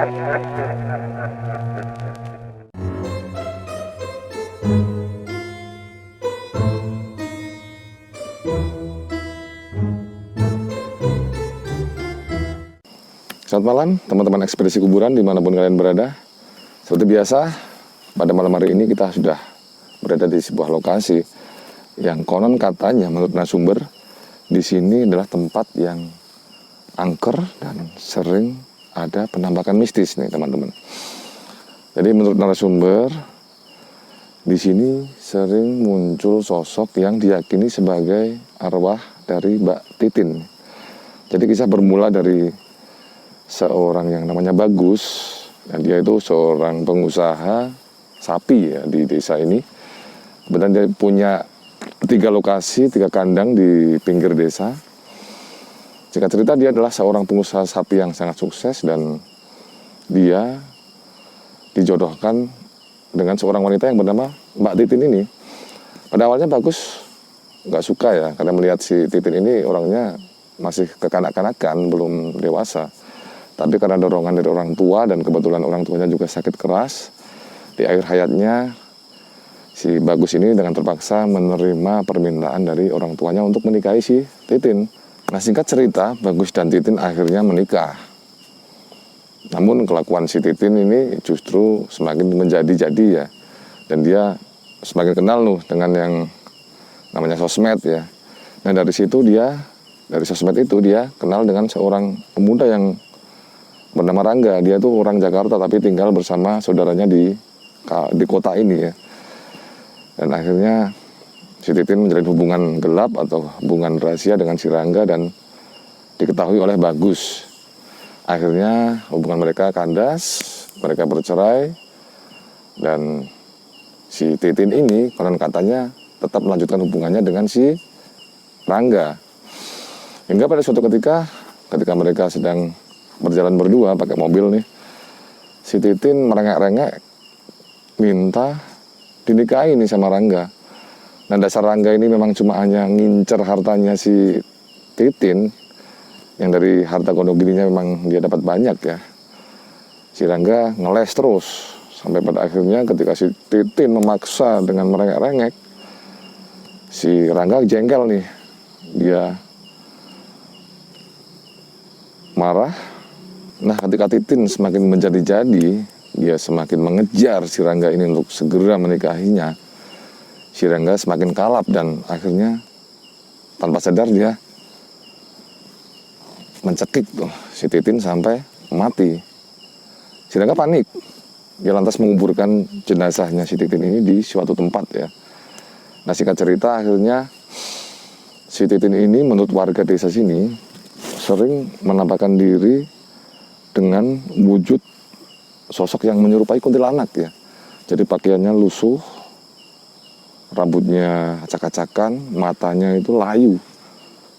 Selamat malam teman-teman ekspedisi kuburan dimanapun kalian berada. Seperti biasa, pada malam hari ini kita sudah berada di sebuah lokasi yang konon katanya menurut narasumber di sini adalah tempat yang angker dan sering ada penampakan mistis nih teman-teman. Jadi menurut narasumber di sini sering muncul sosok yang diyakini sebagai arwah dari Mbak Titin. Jadi kisah bermula dari seorang yang namanya Bagus, dan dia itu seorang pengusaha sapi ya di desa ini. Kemudian dia punya 3 lokasi, 3 kandang di pinggir desa. Singkat cerita dia adalah seorang pengusaha sapi yang sangat sukses dan dia dijodohkan dengan seorang wanita yang bernama Mbak Titin ini. Pada awalnya Bagus nggak suka ya, karena melihat si Titin ini orangnya masih kekanak-kanakan, belum dewasa. Tapi karena dorongan dari orang tua dan kebetulan orang tuanya juga sakit keras, di akhir hayatnya si Bagus ini dengan terpaksa menerima permintaan dari orang tuanya untuk menikahi si Titin. Nah singkat cerita, Bagus dan Titin akhirnya menikah. Namun kelakuan si Titin ini justru semakin menjadi-jadi ya. Dan dia semakin kenal dengan yang namanya sosmed ya. Nah dari sosmed itu dia kenal dengan seorang pemuda yang bernama Rangga. Dia tuh orang Jakarta tapi tinggal bersama saudaranya di kota ini ya. Dan akhirnya si Titin menjalin hubungan gelap atau hubungan rahasia dengan si Rangga dan diketahui oleh Bagus. Akhirnya hubungan mereka kandas, mereka bercerai, dan si Titin ini konon katanya tetap melanjutkan hubungannya dengan si Rangga. Hingga pada suatu ketika mereka sedang berjalan berdua pakai mobil nih, si Titin merengek-rengek minta dinikahi nih sama Rangga. Nah dasar Rangga ini memang cuma hanya ngincer hartanya si Titin, yang dari harta gondok gininya memang dia dapat banyak ya. Si Rangga ngeles terus sampai pada akhirnya ketika si Titin memaksa dengan merengek-rengek, si Rangga jengkel nih, dia marah. Nah ketika Titin semakin menjadi-jadi, dia semakin mengejar si Rangga ini untuk segera menikahinya. Si Rangga semakin kalap dan akhirnya tanpa sadar dia mencekik tuh si Titin sampai mati. Si Rangga panik. Dia lantas menguburkan jenazahnya si Titin ini di suatu tempat ya. Nah singkat cerita akhirnya si Titin ini menurut warga desa sini sering menampakkan diri dengan wujud sosok yang menyerupai kuntilanak ya. Jadi pakaiannya lusuh, rambutnya acak-acakan, matanya itu layu,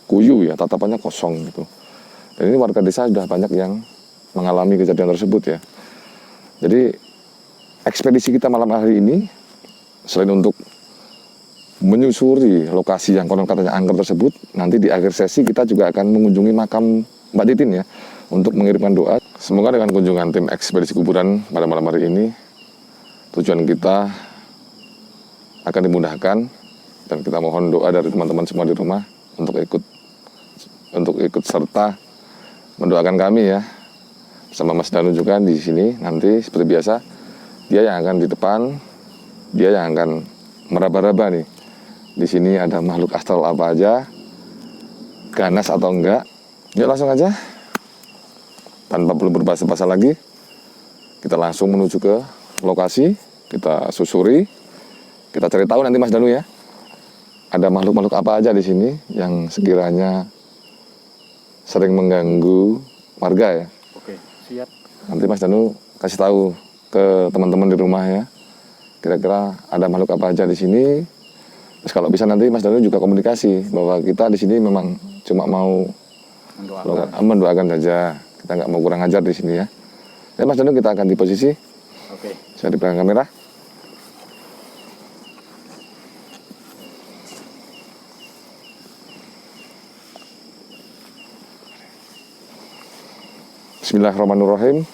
kuyu ya, tatapannya kosong gitu. Dan ini warga desa sudah banyak yang mengalami kejadian tersebut ya. Jadi ekspedisi kita malam hari ini selain untuk menyusuri lokasi yang konon katanya angker tersebut, nanti di akhir sesi kita juga akan mengunjungi makam Mbak Titin ya, untuk mengirimkan doa. Semoga dengan kunjungan tim ekspedisi kuburan pada malam hari ini, tujuan kita akan dimudahkan, dan kita mohon doa dari teman-teman semua di rumah untuk ikut serta mendoakan kami ya. Bersama Mas Danu juga di sini nanti seperti biasa, dia yang akan di depan, dia yang akan meraba-raba nih. Di sini ada makhluk astral apa aja, ganas atau enggak. Yuk langsung aja, tanpa perlu berbahasa-basa lagi, kita langsung menuju ke lokasi, kita susuri, kita cari tahu nanti Mas Danu ya, ada makhluk-makhluk apa aja di sini yang sekiranya sering mengganggu warga ya. Oke, siap. Nanti Mas Danu kasih tahu ke teman-teman di rumah ya, kira-kira ada makhluk apa aja di sini. Terus kalau bisa nanti Mas Danu juga komunikasi bahwa kita di sini memang cuma mau mendoakan saja, kita nggak mau kurang ajar di sini ya. Ya Mas Danu, kita akan di posisi. Oke. Saya di belakang kamera. Bismillahirrahmanirrahim.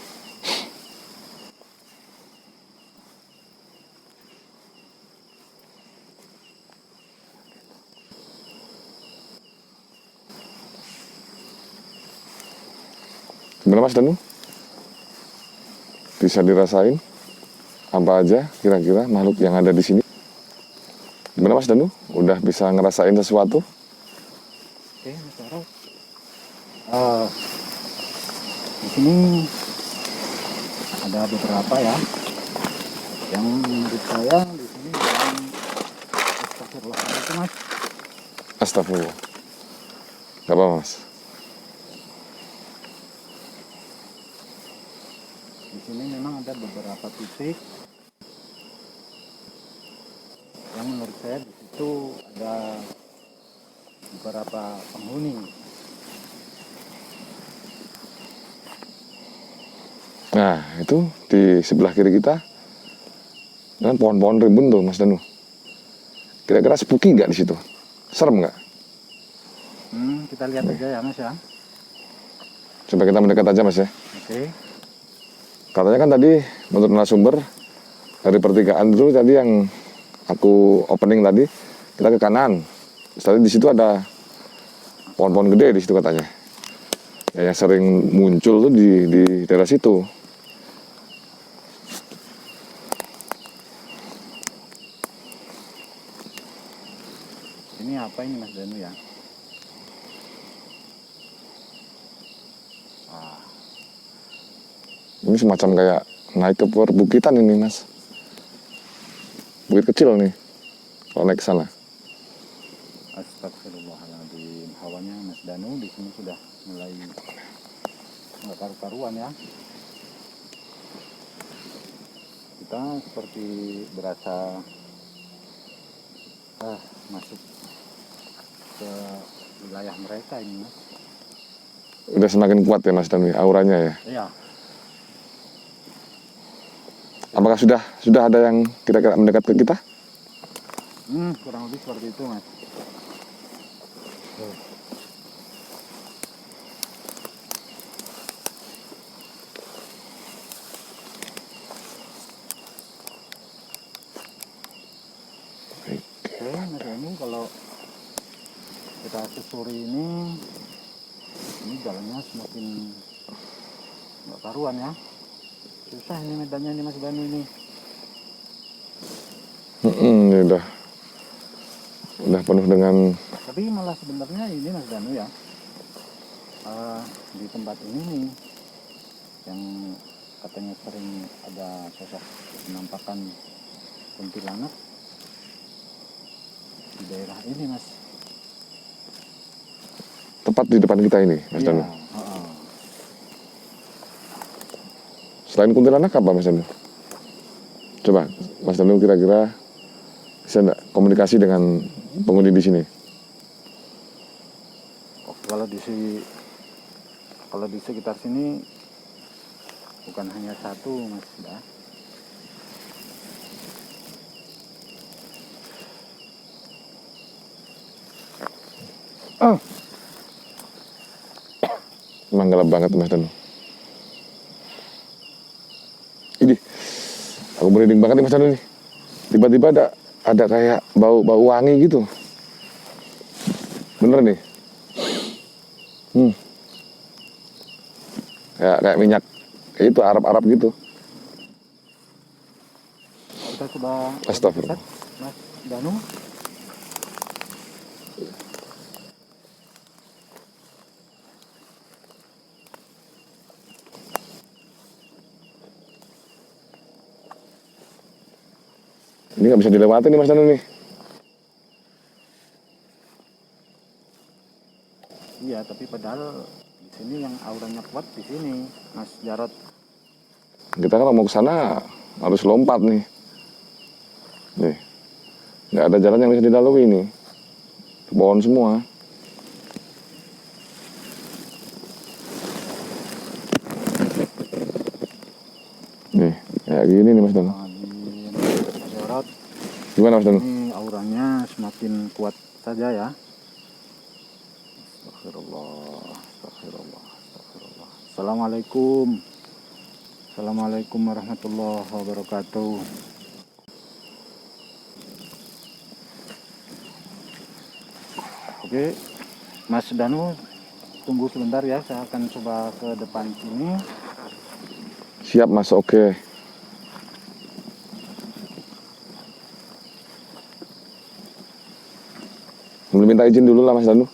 Gimana Mas Danu? Bisa dirasain apa aja kira-kira makhluk yang ada di sini? Gimana Mas Danu? Udah bisa ngerasain sesuatu? Oke, Mas Jarod. Di sini ada beberapa ya, yang menurut saya di sini yang astagfirullah itu Mas. Astagfirullah. Gak apa Mas. Di sini memang ada beberapa titik yang menurut saya di situ ada beberapa penghuni. Nah, itu di sebelah kiri kita dengan pohon-pohon rimbun tuh, Mas Danu. Kira-kira spooky nggak di situ? Serem nggak? Kita lihat aja ya Mas ya. Coba kita mendekat aja Mas ya. Oke. Katanya kan tadi menurut narasumber dari pertigaan itu tadi yang aku opening tadi, kita ke kanan. Terus tadi di situ ada pohon-pohon gede di situ katanya. Ya, yang sering muncul tuh di daerah situ. Ini apa ini Mas Danu ya? Ini semacam kayak naik ke perbukitan ini Mas. Bukit kecil nih, kalau naik ke sana. Astagfirullahaladzim. Hawanya Mas Danu di sini sudah mulai nggak karu-karuan ya. Kita seperti berasa masuk ke wilayah mereka ini Mas. Udah semakin kuat ya Mas Danu, auranya ya. Iya. Apakah sudah ada yang kira-kira mendekat ke kita? Kurang lebih seperti itu Mas. Oke, Mas Danu, kalau kita susuri ini jalannya semakin nggak karuan ya. Susah ini medannya ini Mas Danu ini. Ya udah penuh dengan. Tapi malah sebenarnya ini Mas Danu ya, di tempat ini nih yang katanya sering ada sosok penampakan kuntilanak di daerah ini Mas. Tepat di depan kita ini Mas Danu. Selain kuntilanak apa Mas Danu? Coba Mas Danu kira-kira bisa enggak komunikasi dengan penghuni di sini? Kalau di sekitar sini bukan hanya satu Mas ya. Emang gelap banget Mas Danu. Ini aku merinding banget nih Mas Danu nih. Tiba-tiba ada kayak bau wangi gitu. Bener nih. Kayak minyak itu Arab gitu. Kita sudah Astagfirullah. Mas Danu. Ini nggak bisa dilewati nih Mas Danu nih. Iya, tapi padahal di sini yang auranya kuat di sini, Mas Jarod. Kita kalau mau ke sana harus lompat nih. Nih, nggak ada jalan yang bisa dilalui nih. Pohon semua. Nih, kayak gini nih Mas Danu. Mas Jarod. Gimana Mas Danu? Ini auranya semakin kuat saja ya. Astagfirullah. Assalamualaikum warahmatullahi wabarakatuh. Oke, Mas Danu, tunggu sebentar ya, saya akan coba ke depan sini. Siap Mas, oke. Boleh minta izin dulu lah Mas Danu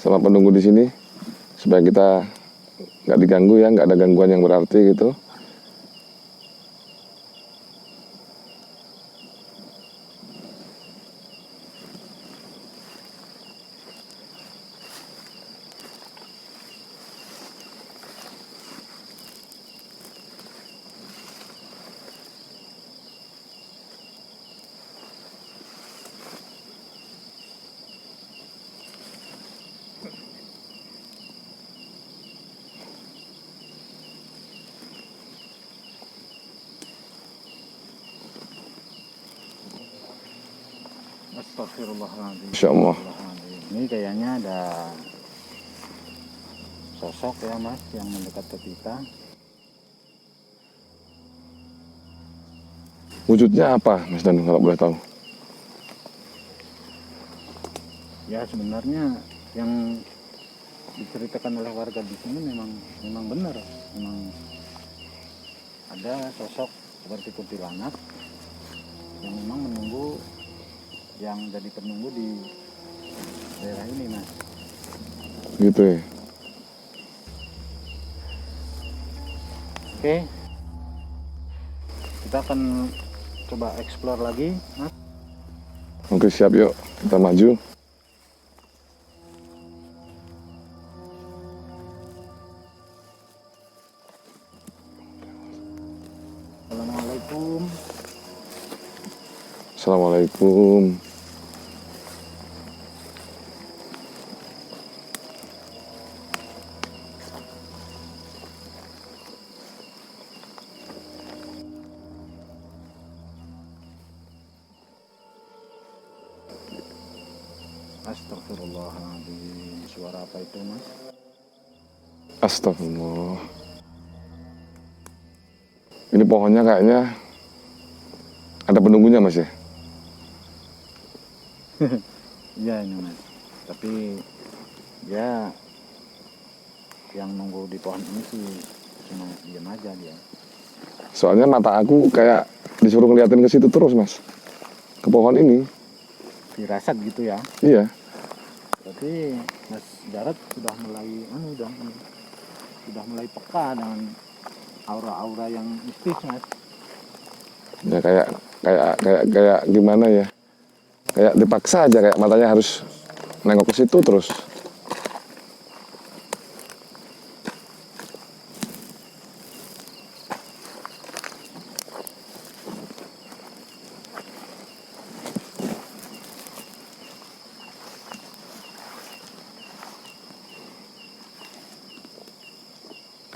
sama penunggu di sini supaya kita nggak diganggu ya, nggak ada gangguan yang berarti gitu. Astagfirullahaladzim. Insya Allah. Ini kayaknya ada sosok ya Mas yang mendekat ke kita. Wujudnya apa Mas Danu kalau boleh tahu? Ya sebenarnya yang diceritakan oleh warga di sini memang benar, memang ada sosok seperti kuntilanak yang memang menunggu, yang jadi penunggu di daerah ini Mas. Gitu ya. Oke, kita akan coba explore lagi Mas. Oke siap, yuk kita maju. Assalamualaikum. Assalamualaikum. Astagfirullahaladzim. Suara apa itu Mas? Astagfirullah. Ini pohonnya kayaknya ada penunggunya Mas ya? Iya ini Mas. Tapi ya yang nunggu di pohon ini sih cuma diam aja dia. Soalnya mata aku kayak disuruh ngeliatin ke situ terus Mas. Ke pohon ini. Firasat gitu ya. Iya. Tapi Mas Jarod sudah mulai peka dengan aura-aura yang mistis Mas. Ya kayak gimana ya? Kayak dipaksa aja, kayak matanya harus nengok ke situ terus.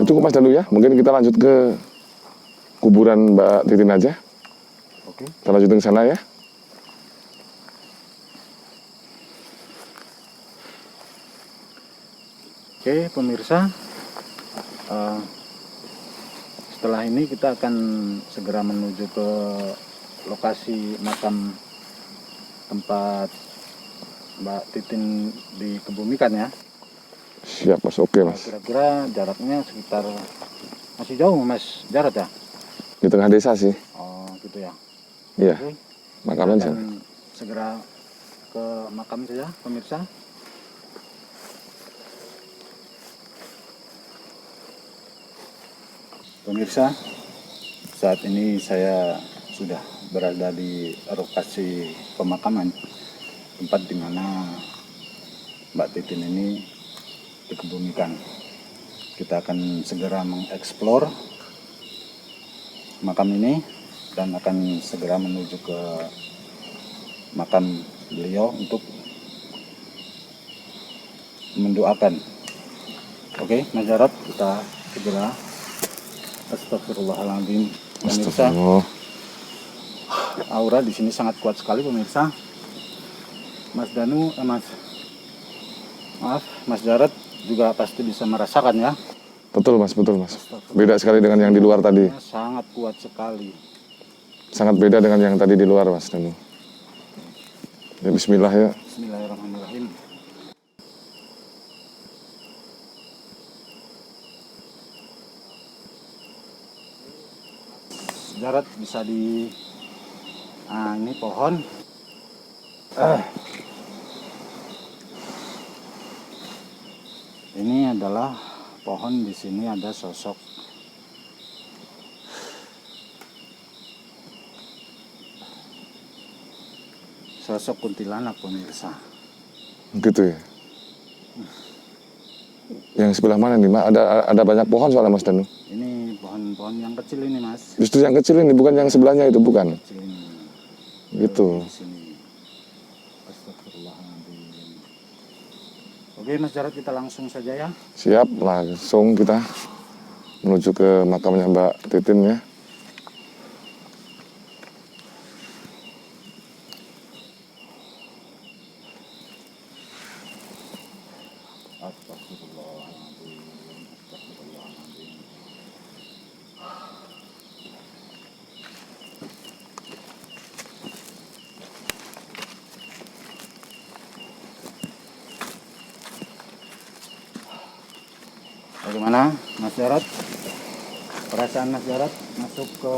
Cukup Mas Danu ya, mungkin kita lanjut ke kuburan Mbak Titin aja. Oke. Kita lanjutin ke sana ya. Oke pemirsa, setelah ini kita akan segera menuju ke lokasi makam tempat Mbak Titin dikebumikan ya. Siap Mas, oke Nah, Mas. kira-kira jaraknya sekitar masih jauh Mas Jarod ya? Di tengah desa sih. Oh gitu ya. Iya, Oke, makamnya di kita sana. akan segera ke makam saja pemirsa. Pemirsa, saat ini saya sudah berada di lokasi pemakaman, tempat di mana Mbak Titin ini dikebumikan. Kita akan segera mengeksplor makam ini dan akan segera menuju ke makam beliau untuk mendoakan. Oke, Mas Jarod, kita segera. Astagfirullahaladzim. Pemirsa, Astagfirullah. aura di sini sangat kuat sekali pemirsa. Mas Danu, Mas Jarod juga pasti bisa merasakan ya. Betul Mas, betul Mas. Beda sekali dengan yang di luar tadi. Sangat kuat sekali. Sangat beda dengan yang tadi di luar Mas Danu. Ya, bismillah ya. Bismillahirrahmanirrahim. Jarot bisa di ini pohon. Ini adalah pohon, di sini ada sosok kuntilanak pemirsa. Gitu ya. Yang sebelah mana nih, Mas? Ada banyak pohon soalnya, Mas Danu. Ini pohon-pohon yang kecil ini, Mas. Justru yang kecil ini, bukan yang sebelahnya itu, bukan? Kecil ini. Gitu. Di sini. Astagfirullahaladzim. Oke, Mas Jarot, kita langsung saja ya. Siap, langsung kita menuju ke makamnya Mbak Titin ya. Astagfirullahaladzim. Astagfirullahaladzim. Bagaimana, Mas Jarot? Perasaan Mas Jarot masuk ke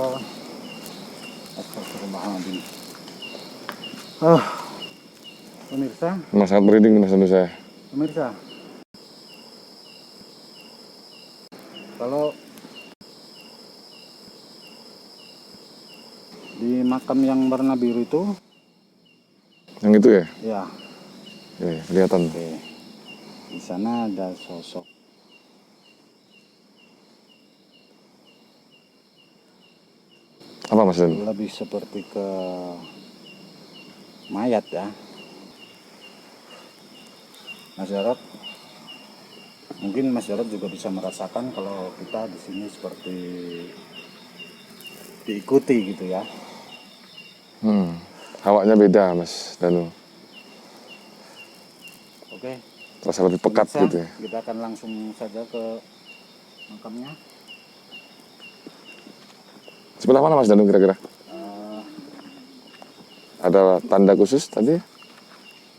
Astagfirullahaladzim. Pemirsa, Mas sangat merinding Mas Danu saya. pemirsa, kalau di makam yang warna biru itu, Yang itu ya? ya, Kelihatan. oke, di sana ada sosok Apa Mas Danu? lebih seperti ke mayat ya. Mas Jarot, mungkin Mas Jarot juga bisa merasakan kalau kita di sini seperti diikuti gitu ya. Hawanya beda Mas Danu. Oke, Terasa lebih pekat pemirsa, gitu ya. kita akan langsung saja ke makamnya. Sebelah mana Mas Danu kira-kira? Ada tanda khusus tadi?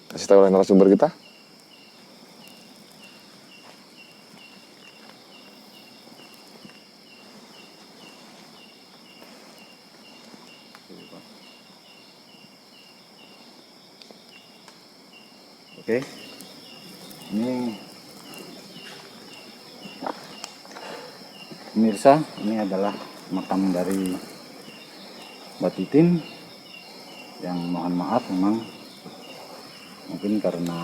Kasih tahu oleh narasumber kita. Oke, ini pemirsa, ini adalah makam dari Mbak Titin yang mohon maaf memang mungkin karena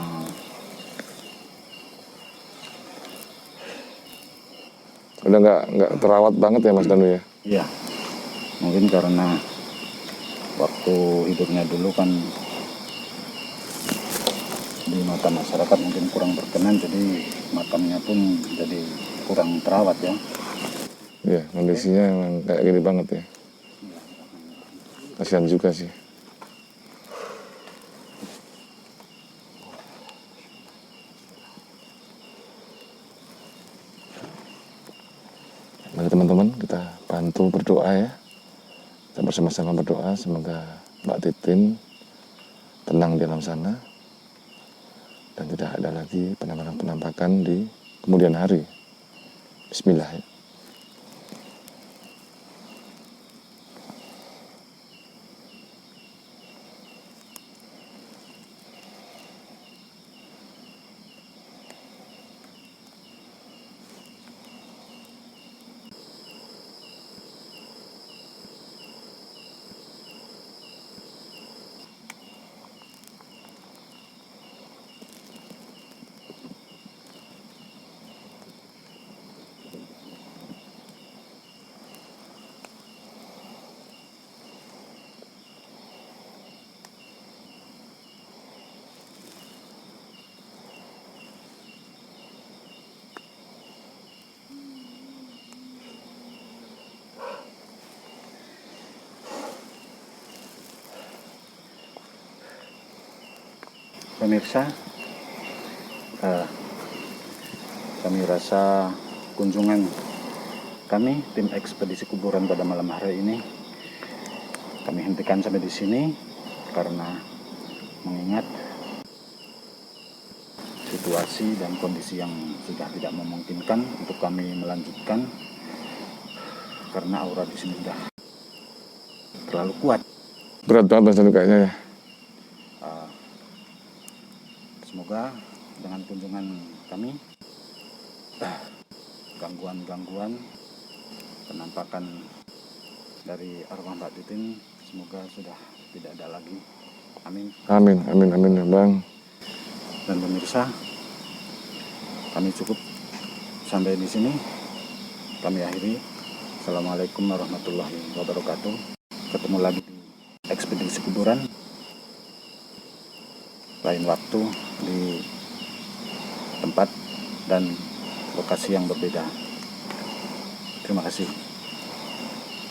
Udah nggak terawat banget ya Mas Danu ya? ya mungkin karena waktu hidupnya dulu kan di mata masyarakat mungkin kurang berkenan, jadi makamnya pun jadi kurang terawat ya. Iya, kondisinya emang kayak gini banget ya. Kasihan juga sih. Mari teman-teman kita bantu berdoa ya. Kita bersama-sama berdoa semoga Mbak Titin tenang di alam sana dan tidak ada lagi penampakan-penampakan di kemudian hari. Bismillah ya. Pemirsa, kami rasa kunjungan kami tim ekspedisi kuburan pada malam hari ini kami hentikan sampai di sini karena mengingat situasi dan kondisi yang sudah tidak memungkinkan untuk kami melanjutkan karena aura di sini sudah terlalu kuat. Berat banget Mas Danu kayaknya ya. Semoga dengan kunjungan kami, gangguan-gangguan penampakan dari arwah Mbak Titin semoga sudah tidak ada lagi. Amin. Amin, amin, amin ya Bang. Dan pemirsa, kami cukup sampai di sini. Kami akhiri. Assalamualaikum warahmatullahi wabarakatuh. Ketemu lagi di ekspedisi kuburan lain waktu di tempat dan lokasi yang berbeda. Terima kasih.